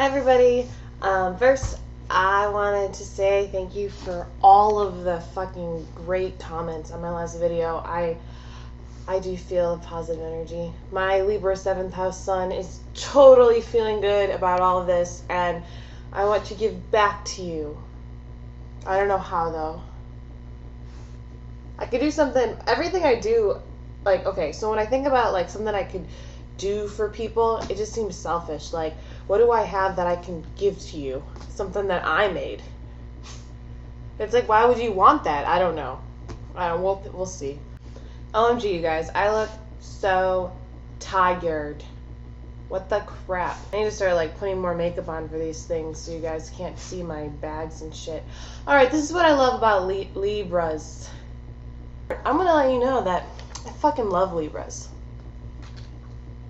Hi everybody. First, I wanted to say thank you for all of the fucking great comments on my last video. I do feel positive energy. My Libra 7th house sun is totally feeling good about all of this, and I want to give back to you. I don't know how though. I could do something. Everything I do, like, okay, so when I think about like something I could do for people, it just seems selfish. Like, what do I have that I can give to you? Something that I made. It's like, why would you want that? I don't know. We'll see. OMG, you guys, I look so tired. What the crap? I need to start like putting more makeup on for these things so you guys can't see my bags and shit. Alright, this is what I love about Libras. I'm gonna let you know that I fucking love Libras.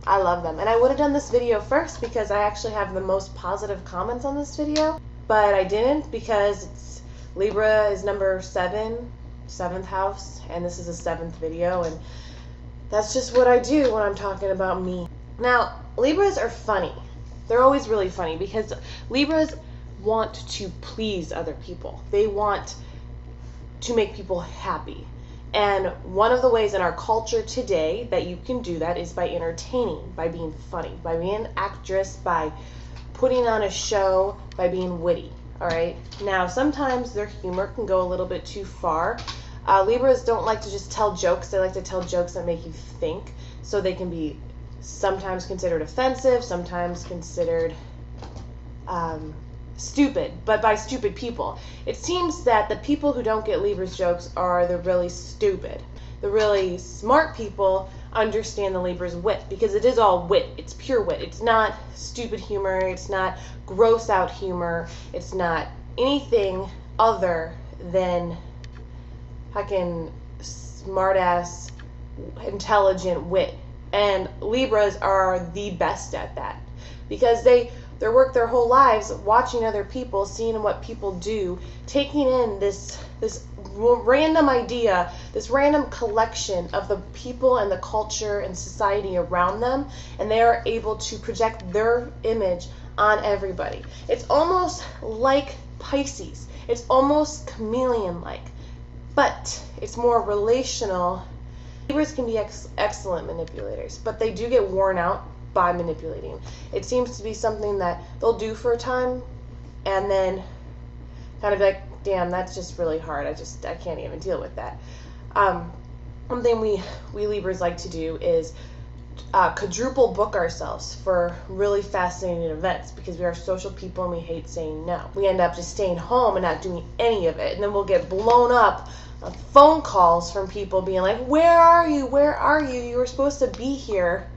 I love them. And I would have done this video first because I actually have the most positive comments on this video, but I didn't because Libra is number 7, 7th house, and this is a 7th video, and that's just what I do when I'm talking about me. Now, Libras are funny. They're always really funny because Libras want to please other people. They want to make people happy. And one of the ways in our culture today that you can do that is by entertaining, by being funny, by being an actress, by putting on a show, by being witty, all right? Now, sometimes their humor can go a little bit too far. Libras don't like to just tell jokes. They like to tell jokes that make you think, so they can be sometimes considered offensive, sometimes considered stupid, but by stupid people. It seems that the people who don't get Libra's jokes are the really stupid. The really smart people understand the Libra's wit because it is all wit. It's pure wit. It's not stupid humor. It's not gross out humor. It's not anything other than fucking smart ass, intelligent wit. And Libras are the best at that because they work their whole lives watching other people, seeing what people do, taking in this random idea, this random collection of the people and the culture and society around them, and they are able to project their image on everybody. It's almost like Pisces. It's almost chameleon-like, but it's more relational. Libras can be excellent manipulators, but they do get worn out by manipulating. It seems to be something that they'll do for a time and then kind of be like, damn, that's just really hard. I can't even deal with that. One thing we Libras like to do is quadruple book ourselves for really fascinating events because we are social people and we hate saying no. We end up just staying home and not doing any of it, and then we'll get blown up on phone calls from people being like, where are you? Where are you? You were supposed to be here.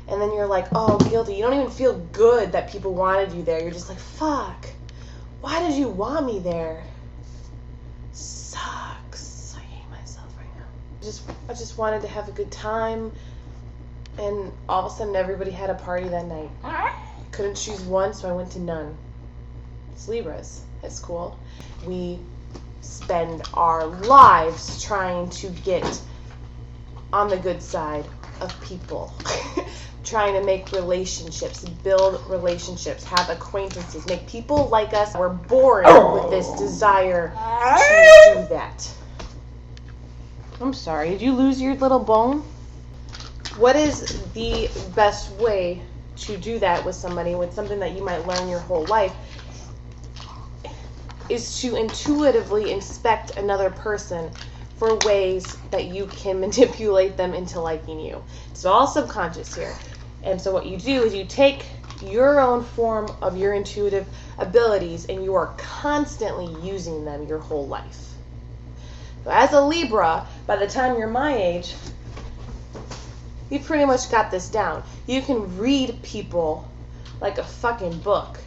And then you're like, oh, guilty. You don't even feel good that people wanted you there. You're just like, fuck. Why did you want me there? Sucks. I hate myself right now. I just wanted to have a good time. And all of a sudden, everybody had a party that night. Couldn't choose one, so I went to none. It's Libras. It's cool. We spend our lives trying to get on the good side of people. Trying to make relationships, build relationships, have acquaintances, make people like us. We're born with this desire to do that. I'm sorry, did you lose your little bone? What is the best way to do that with somebody, with something that you might learn your whole life, is to intuitively inspect another person for ways that you can manipulate them into liking you. It's all subconscious here. And so what you do is you take your own form of your intuitive abilities and you are constantly using them your whole life. So as a Libra, by the time you're my age, you've pretty much got this down. You can read people like a fucking book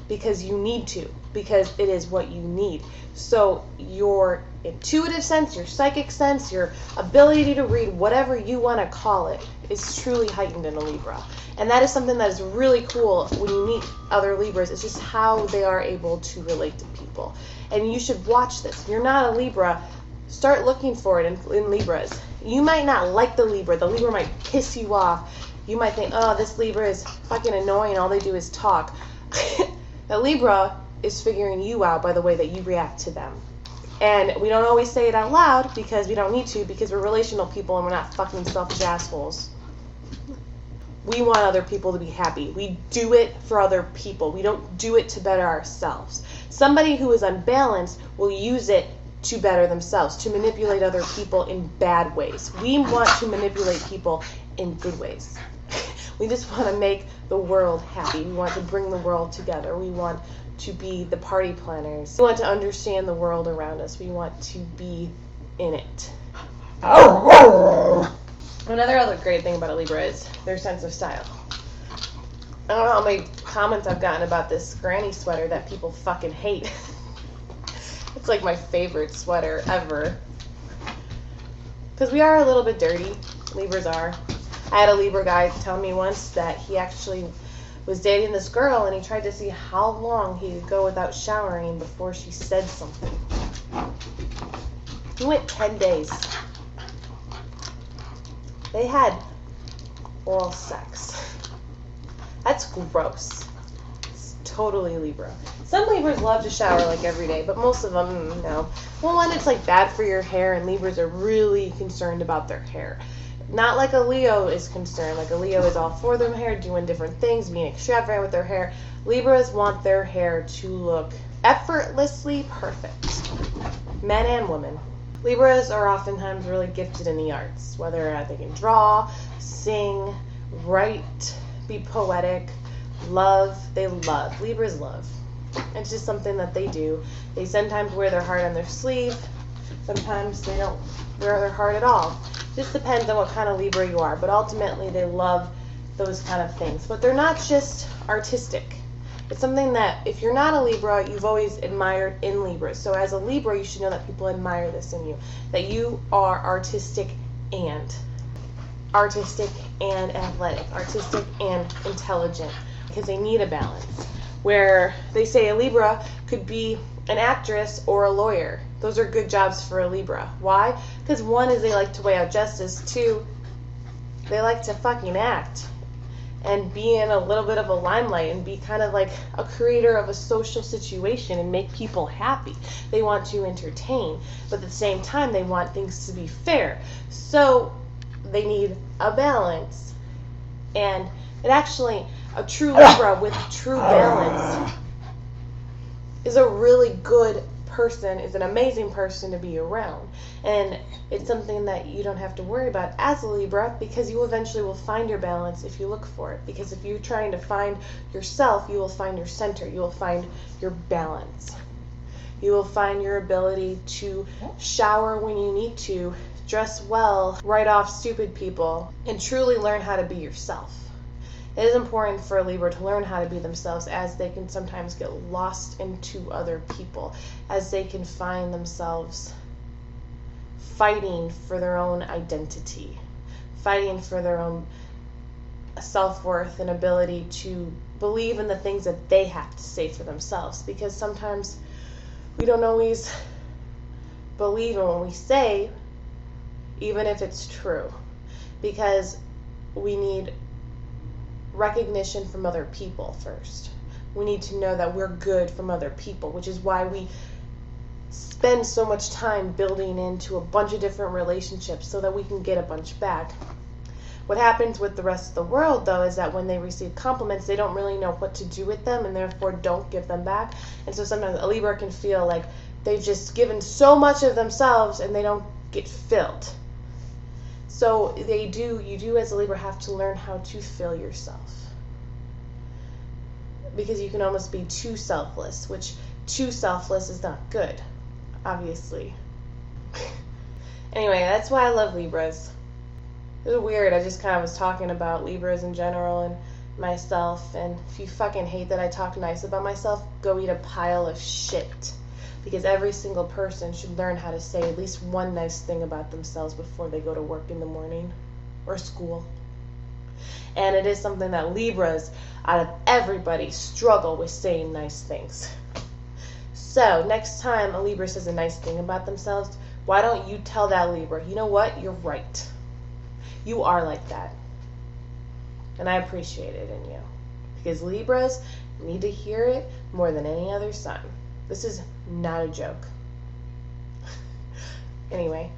because you need to, because it is what you need. So your intuitive sense, your psychic sense, your ability to read, whatever you want to call it, is truly heightened in a Libra. And that is something that is really cool when you meet other Libras. It's just how they are able to relate to people. And you should watch this. If you're not a Libra, start looking for it in Libras. You might not like the Libra might piss you off. You might think, oh, this Libra is fucking annoying, all they do is talk. that Libra is figuring you out by the way that you react to them. And we don't always say it out loud because we don't need to, because we're relational people and we're not fucking selfish assholes. We want other people to be happy. We do it for other people. We don't do it to better ourselves. Somebody who is unbalanced will use it to better themselves, to manipulate other people in bad ways. We want to manipulate people in good ways. We just want to make the world happy. We want to bring the world together. We want to be the party planners. We want to understand the world around us. We want to be in it. Another other great thing about a Libra is their sense of style. I don't know how many comments I've gotten about this granny sweater that people fucking hate. It's like my favorite sweater ever. Because we are a little bit dirty. Libras are. I had a Libra guy tell me once that he actually was dating this girl and he tried to see how long he could go without showering before she said something. He went 10 days. They had oral sex. That's gross. It's totally Libra. Some Libras love to shower like every day, but most of them, no. Well, one, it's like bad for your hair, and Libras are really concerned about their hair. Not like a Leo is concerned. Like a Leo is all for their hair, doing different things, being extravagant with their hair. Libras want their hair to look effortlessly perfect. Men and women. Libras are oftentimes really gifted in the arts, whether they can draw, sing, write, be poetic, love. They love. Libras love. It's just something that they do. They sometimes wear their heart on their sleeve. Sometimes they don't wear their heart at all. Just depends on what kind of Libra you are, but ultimately they love those kind of things. But they're not just artistic. It's something that, if you're not a Libra, you've always admired in Libras. So as a Libra, you should know that people admire this in you. That you are artistic and athletic, artistic and intelligent. Because they need a balance. Where they say a Libra could be an actress or a lawyer. Those are good jobs for a Libra. Why? Because one is they like to weigh out justice. Two, they like to fucking act. And be in a little bit of a limelight and be kind of like a creator of a social situation and make people happy. They want to entertain, but at the same time they want things to be fair. So they need a balance. And it actually, a true Libra with true balance is a really good person, is an amazing person to be around. And it's something that you don't have to worry about as a Libra, because you eventually will find your balance if you look for it. Because if you're trying to find yourself, you will find your center. You will find your balance. You will find your ability to shower when you need to, dress well, write off stupid people, and truly learn how to be yourself. It is important for a Libra to learn how to be themselves, as they can sometimes get lost into other people, as they can find themselves fighting for their own identity, fighting for their own self-worth and ability to believe in the things that they have to say for themselves. Because sometimes we don't always believe in what we say, even if it's true, because we need recognition from other people first. We need to know that we're good from other people, which is why we spend so much time building into a bunch of different relationships so that we can get a bunch back. What happens with the rest of the world, though, is that when they receive compliments, they don't really know what to do with them, and therefore don't give them back. And so sometimes a Libra can feel like they've just given so much of themselves and they don't get filled. So you do as a Libra have to learn how to fill yourself. Because you can almost be too selfless, which too selfless is not good, obviously. Anyway, that's why I love Libras. It was weird, I just kind of was talking about Libras in general and myself, and if you fucking hate that I talk nice about myself, go eat a pile of shit. Because every single person should learn how to say at least one nice thing about themselves before they go to work in the morning or school. And it is something that Libras, out of everybody, struggle with saying nice things. So next time a Libra says a nice thing about themselves, why don't you tell that Libra, you know what, you're right. You are like that. And I appreciate it in you. Because Libras need to hear it more than any other sign. This is not a joke. Anyway,